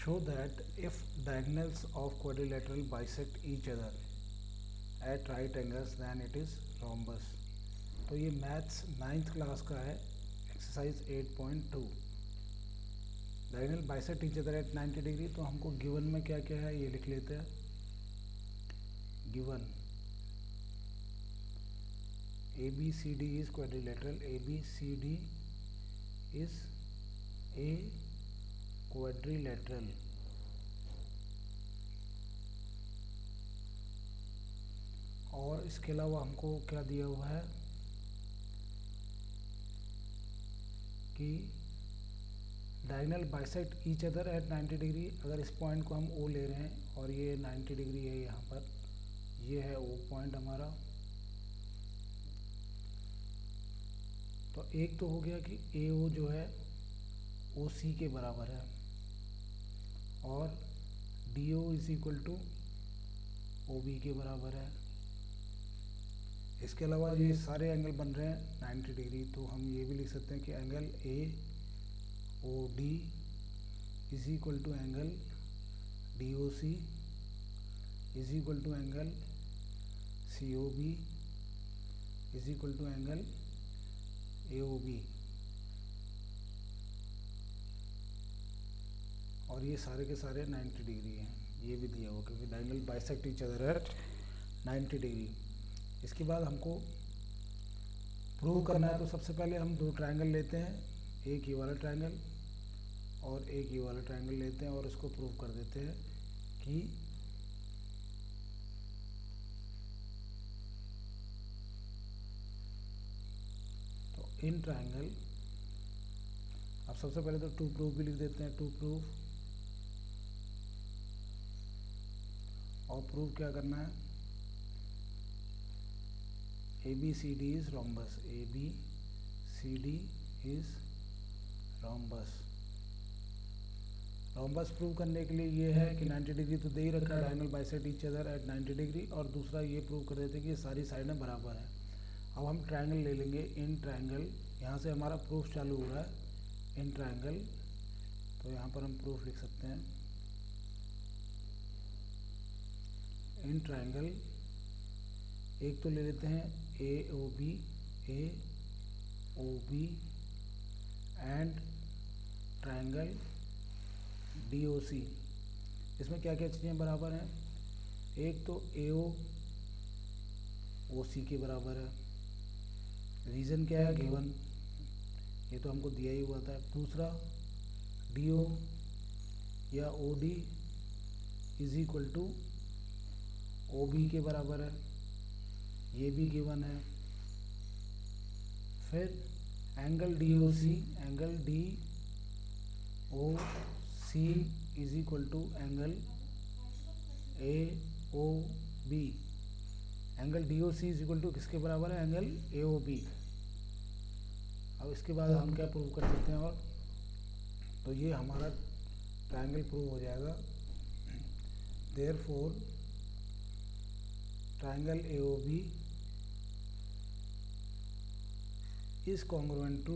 show that if diagonals of quadrilateral bisect each other at right angles then it is rhombus। तो ये maths 9th class का है, exercise 8.2। Diagonal bisect each other at 90 degree. तो हमको given में क्या क्या है ये लिख लेते हैं। Given ABCD is quadrilateral, ABCD is a quadrilateral। और इसके अलावा हमको क्या दिया हुआ है कि diagonal bisect each other at 90 degree. अगर इस पॉइंट को हम O ले रहे हैं और ये 90 डिग्री है, यहाँ पर ये है O पॉइंट हमारा। तो एक तो हो गया कि AO जो है OC के बराबर है और DO is equal to OB के बराबर है। इसके अलावा ये सारे एंगल बन रहे हैं 90 डिग्री। तो हम ये भी लिख सकते हैं कि angle AOD is equal to angle DOC is equal to angle COB is equal to angle AOB। और ये सारे के सारे 90 डिग्री हैं, ये भी दिया हुआ क्योंकि diagonal bisect each other at 90 degree. इसके बाद हमको प्रूव करना है। तो सबसे पहले हम दो ट्रायंगल लेते हैं, एक ये वाला ट्रायंगल और एक ये वाला ट्रायंगल लेते हैं और इसको प्रूव कर देते हैं कि तो इन ट्रायंगल। अब सबसे पहले तो टू प्रूफ भी लिख देते हैं, टू प्रूफ। और प्रूफ क्या करना है, ABCD is rhombus, ABCD is rhombus. Rhombus prove करने के लिए ये है कि 90 डिग्री तो दे ही रखा है, diagonal bisect each other at 90 degree. और दूसरा ये प्रूव कर देते हैं कि ये सारी साइडें बराबर हैं। अब हम ट्रायंगल ले लेंगे, इन ट्रायंगल। यहाँ से हमारा प्रूफ चालू हो रहा है, इन ट्रायंगल। तो यहाँ पर हम प्रूफ लिख सकते हैं, इन ट्रायंगल। एक तो ले लेते हैं AOB एंड ट्रायंगल DOC। इसमें क्या क्या चीज़ें बराबर हैं, एक तो AO OC के बराबर है। रीज़न क्या है, गिवन, ये तो हमको दिया ही हुआ था। दूसरा DO या OD is equal to OB के बराबर है, ये भी गिवन है। फिर angle DOC, angle DOC is equal to angle AOB। Angle DOC is equal to किसके बराबर है, एंगल AOB। अब इसके बाद हम क्या प्रूव कर सकते हैं, और तो ये हमारा ट्रायंगल प्रूव हो जाएगा। Therefore triangle AOB is congruent to,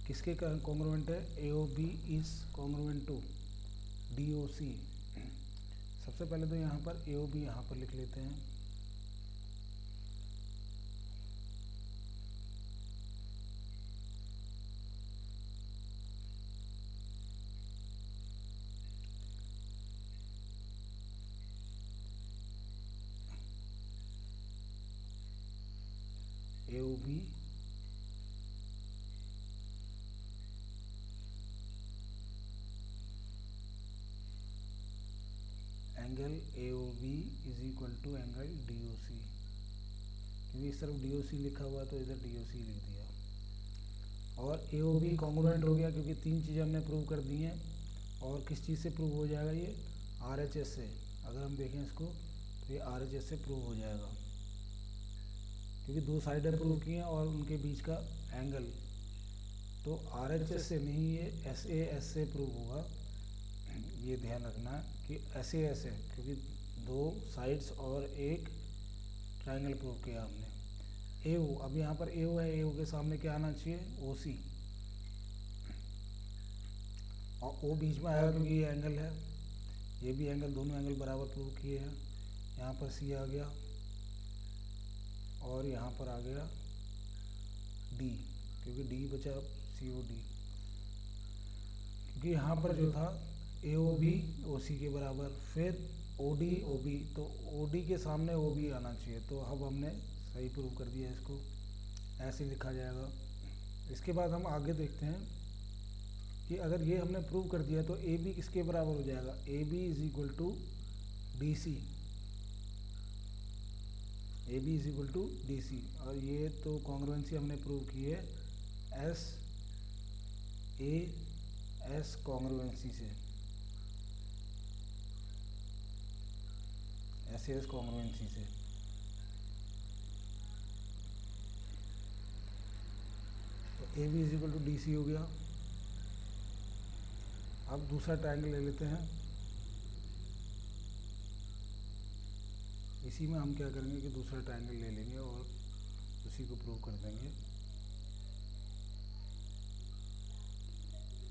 किसके कॉन्ग्रुएंट है, AOB is congruent to DOC। सबसे पहले तो यहाँ पर AOB यहाँ पर लिख लेते हैं। AOB angle AOB is equal to angle DOC। क्योंकि इस तरफ DOC लिखा हुआ तो इधर DOC लिख दिया। और AOB कॉन्ग्रुएंट हो गया क्योंकि तीन चीज़ें हमने प्रूव कर दी हैं। और किस चीज़ से प्रूव हो जाएगा, ये RHS से। अगर हम देखें इसको तो ये RHS से प्रूव हो जाएगा क्योंकि दो साइडें प्रूव की हैं और उनके बीच का एंगल। तो RHS से नहीं, ये SAS से प्रूव होगा। ये ध्यान रखना कि SAS है क्योंकि दो साइड्स और एक ट्रायंगल प्रूव किया हमने। AO, अब यहाँ पर AO है, AO के सामने क्या आना चाहिए, OC। और ओ बीच में आएगा क्योंकि ये एंगल है, ये भी एंगल, दोनों एंगल बराबर प्रूव किए हैं। यहाँ पर सी आ गया और यहाँ पर आ गया डी, क्योंकि डी बचा सी ओ डी, क्योंकि यहाँ पर जो था ए ओ बी ओ सी के बराबर, फिर ओ डी ओ बी, तो ओ डी के सामने ओ बी आना चाहिए। तो अब हमने सही प्रूव कर दिया, इसको ऐसे लिखा जाएगा। इसके बाद हम आगे देखते हैं कि अगर ये हमने प्रूव कर दिया तो ए बी किसके बराबर हो जाएगा, A B is equal to D C, A B is equal to D C. और ये तो कॉन्ग्रुएंसी हमने प्रूव की है एस ए एस कॉन्ग्रुएंसी से, एस एस कॉन्ग्रुएंसी से। तो A B is equal to D C हो गया। अब दूसरा ट्रायंगल ले लेते हैं। इसी में हम क्या करेंगे कि दूसरा ट्रायंगल ले लेंगे और उसी को प्रूव कर देंगे।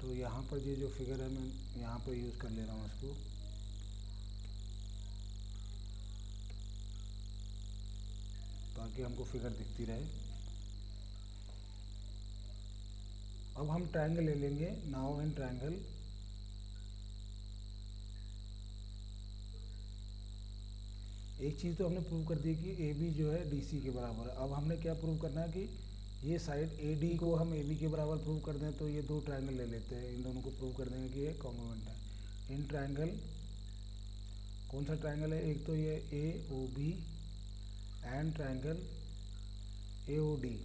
तो यहाँ पर ये जो फिगर है मैं यहाँ पर यूज़ कर ले रहा हूँ इसको, ताकि हमको फिगर दिखती रहे। अब हम ट्रायंगल ले लेंगे। नाउ इन ट्रायंगल एक चीज़ तो हमने प्रूव कर दी कि ए बी जो है डी सी के बराबर है। अब हमने क्या प्रूव करना है कि ये साइड ए डी को हम ए बी के बराबर प्रूव कर दें। तो ये दो ट्रायंगल ले लेते हैं, इन दोनों को प्रूव कर देंगे कि ये कॉन्ग्रुएंट है। इन ट्रायंगल कौन सा ट्रायंगल है, एक तो ये A O B and triangle A O D,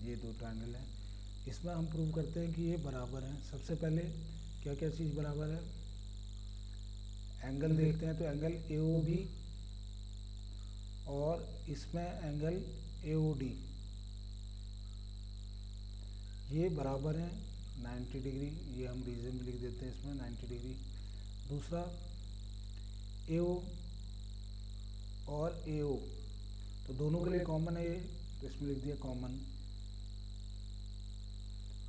ये दो ट्रायंगल हैं। इसमें हम प्रूव करते हैं कि ये बराबर हैं। सबसे पहले क्या क्या चीज़ बराबर है, एंगल देखते हैं। तो एंगल ए ओ बी और इसमें एंगल ए ओ डी, ये बराबर हैं 90 डिग्री। ये हम रीजन लिख देते हैं इसमें 90 डिग्री। दूसरा ए ओ और ए ओ, तो दोनों के लिए कॉमन है ये, तो इसमें लिख दिया कॉमन।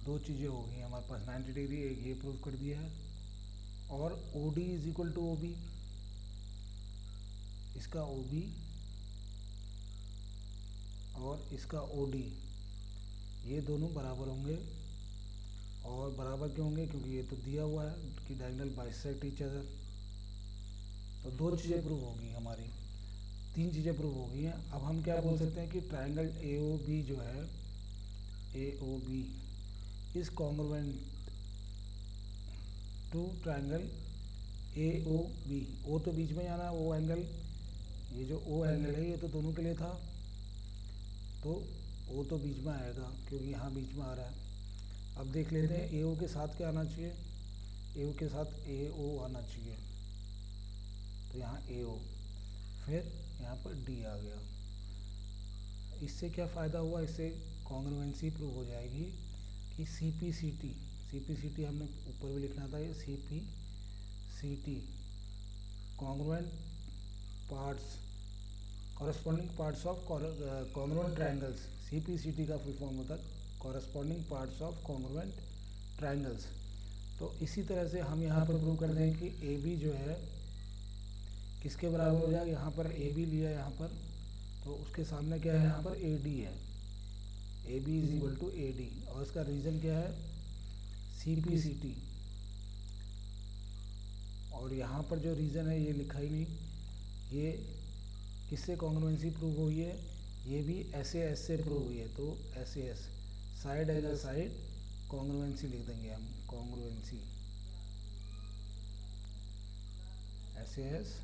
दो चीज़ें हो गई हमारे पास 90 डिग्री, एक ये प्रूव कर दिया है। और O D is equal to O B, इसका ओ बी और इसका ओ डी, ये दोनों बराबर होंगे। और बराबर क्यों होंगे, क्योंकि ये तो दिया हुआ है कि डायगोनल बाइसेक्ट ईच अदर। तो दो चीज़ें प्रूव होगी हमारी, तीन चीज़ें प्रूव हो गई हैं। अब हम क्या बोल सकते हैं कि ट्रायंगल ए ओ बी जो है, A O B is congruent to triangle A O B. ओ तो बीच में आना, ओ एंगल, ये जो ओ एंगल है ये तो दोनों के लिए था, तो ओ तो बीच में आएगा क्योंकि यहाँ बीच में आ रहा है। अब देख लेते हैं ए ओ के साथ क्या आना चाहिए, ए ओ के साथ ए ओ आना चाहिए। तो यहाँ ए ओ, फिर यहाँ पर डी आ गया। इससे क्या फ़ायदा हुआ, इससे कॉन्ग्रुएंसी प्रूव हो जाएगी कि सी पी सी टी हमने ऊपर भी लिखना था, ये C P C T congruent parts, corresponding parts of congruent triangles. C P C T का फुल फॉर्म होता है corresponding parts of congruent triangles. तो इसी तरह से हम यहाँ पर प्रूव कर दें कि ए बी जो है किसके बराबर हो जाएगा। यहाँ पर ए बी लिया यहाँ पर, तो उसके सामने क्या है, यहाँ पर ए डी है, A B is equal to A D. और इसका रीज़न क्या है, सी पी सी टी। और यहाँ पर जो रीज़न है ये लिखा ही नहीं, ये किससे कॉन्ग्रुएंसी प्रूव हुई है, ये भी एस ए एस से प्रूव हुई है। तो S A S, side as side congruency लिख देंगे हम, congruency S A S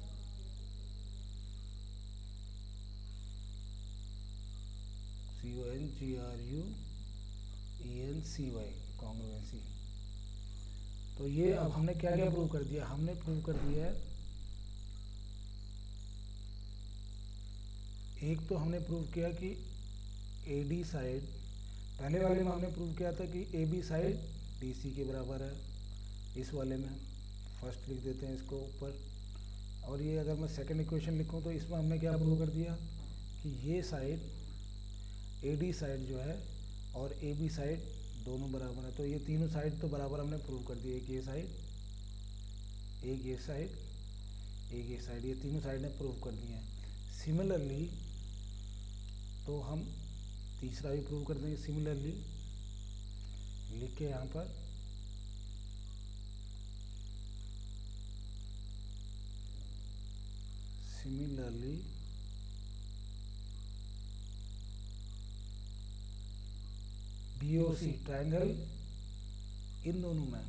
CONGRUENCY congruency. तो ये अब हमने क्या क्या प्रूव कर दिया, हमने प्रूव कर दिया है, एक तो हमने प्रूव किया कि ए डी साइड, पहले वाले में हमने प्रूव किया था कि A B side D C के बराबर है। इस वाले में फर्स्ट लिख देते हैं इसको ऊपर। और ये अगर मैं सेकंड इक्वेशन लिखूं तो इसमें हमने क्या प्रूव कर दिया कि ये साइड ए डी साइड जो है और ए बी साइड दोनों बराबर है, तो ये तीनों साइड तो बराबर हमने प्रूव कर दिया। एक ये साइड, एक ये साइड, एक ये साइड, ये तीनों साइड ने प्रूव कर दिए हैं। सिमिलरली तो हम तीसरा भी प्रूव कर देंगे। सिमिलरली लिख के यहाँ पर सिमिलरली BOC ट्रायंगल इन दोनों में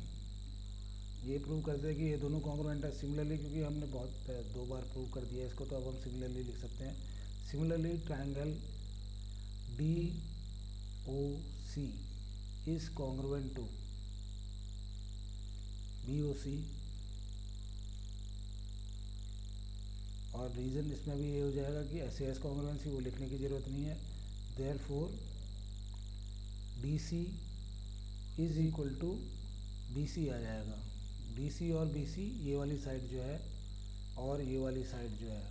ये प्रूव करते हैं कि ये दोनों कॉन्ग्रुएंट है। सिमिलरली क्योंकि हमने बहुत दो बार प्रूव कर दिया इसको, तो अब हम सिमिलरली लिख सकते हैं। Similarly triangle DOC is congruent to BOC, और रीज़न इसमें भी ये हो जाएगा कि SAS कॉन्ग्रुएंसी वो लिखने की ज़रूरत नहीं है। Therefore DC is equal to BC आ जाएगा। DC और BC ये वाली साइड जो है और ये वाली साइड जो है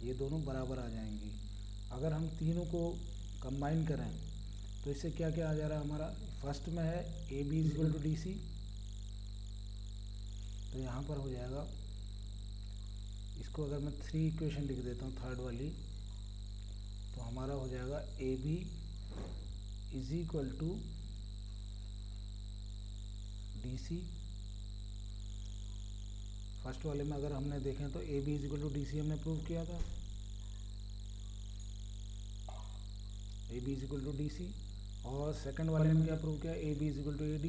ये दोनों बराबर आ जाएंगी। अगर हम तीनों को कंबाइन करें तो इससे क्या क्या आ जा रहा है हमारा। फर्स्ट में है AB is equal to DC, तो यहाँ पर हो जाएगा, इसको अगर मैं 3 इक्वेशन लिख देता हूँ थर्ड वाली, तो हमारा हो जाएगा AB is equal to DC। First वाले में अगर हमने देखें तो AB is equal to DC हमने प्रूव किया था, AB is equal to DC। और सेकंड वाले में क्या प्रूव किया, AB is equal to AD,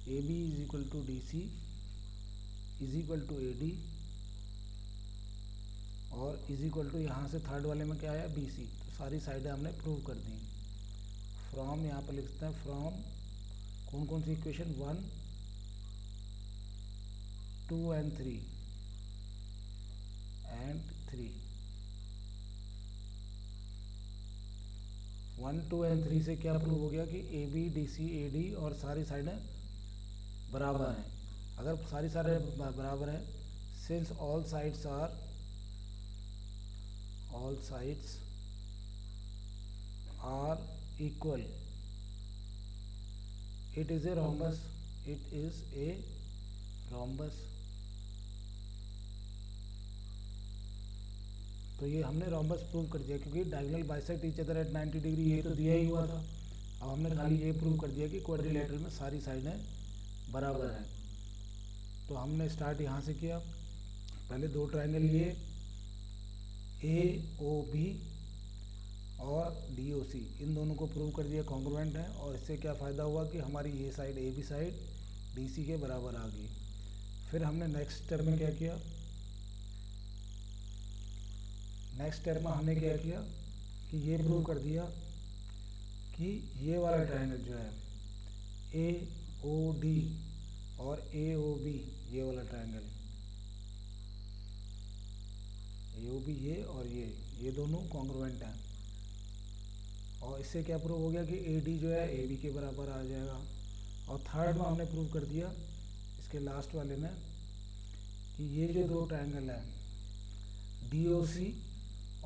AB is equal to DC is equal to AD, और इज इक्वल टू यहाँ से थर्ड वाले में क्या आया BC। तो सारी साइडें हमने प्रूव कर दी। फ्रॉम यहाँ पर लिखते हैं, फ्रॉम कौन कौन सी इक्वेशन, 1, 2 एंड 3 1, 2 एंड 3 से क्या प्रूव हो गया कि AB DC AD और सारी साइडें बराबर हैं। अगर सारी साइडें बराबर हैं, since all sides are equal, it is a rhombus, it is a rhombus। तो ये हमने rhombus प्रूव कर दिया, क्योंकि diagonal bisect each other at 90 degree, ये तो दिया ही हुआ था। अब हमने खाली ये प्रूव कर दिया कि क्वाड्रिलेटरल में सारी साइडें बराबर हैं। तो हमने स्टार्ट यहाँ से किया, पहले दो ट्रायंगल लिए AOB और DOC, इन दोनों को प्रूव कर दिया कॉन्ग्रुएंट है। और इससे क्या फ़ायदा हुआ कि हमारी ये साइड AB साइड DC के बराबर आ गई। फिर हमने नेक्स्ट स्टेप में क्या किया, नेक्स्ट स्टेप में हमने क्या किया कि ये प्रूव कर दिया कि ये वाला ट्रायंगल जो है AOD और AOB, ये वाला ट्रायंगल AOB ये और ये दोनों कॉन्ग्रुएंट हैं। और इससे क्या प्रूव हो गया कि AD जो है AB के बराबर आ जाएगा। और थर्ड में हमने प्रूव कर दिया इसके लास्ट वाले में कि ये जो दो ट्रायंगल हैं DOC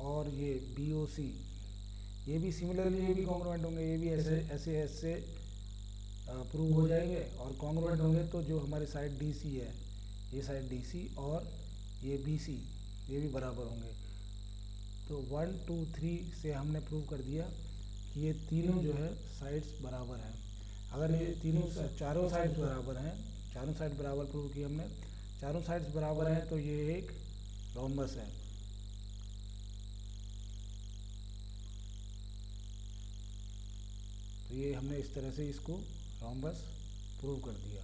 और ये BOC, ये भी सिमिलरली ये भी कॉन्ग्रुएंट होंगे, ये भी ऐसे प्रूव हो जाएंगे और कॉन्ग्रुएंट होंगे। तो जो हमारी साइड DC है, ये साइड DC और ये BC, ये भी बराबर होंगे। तो 1, 2, 3 से हमने प्रूव कर दिया कि ये तीनों जो है साइड्स बराबर हैं। अगर ये चारों साइड्स बराबर हैं, चारों साइड बराबर प्रूव किया हमने, चारों साइड्स बराबर हैं, तो ये एक रोम्बस है। तो ये हमने इस तरह से इसको रोम्बस प्रूव कर दिया।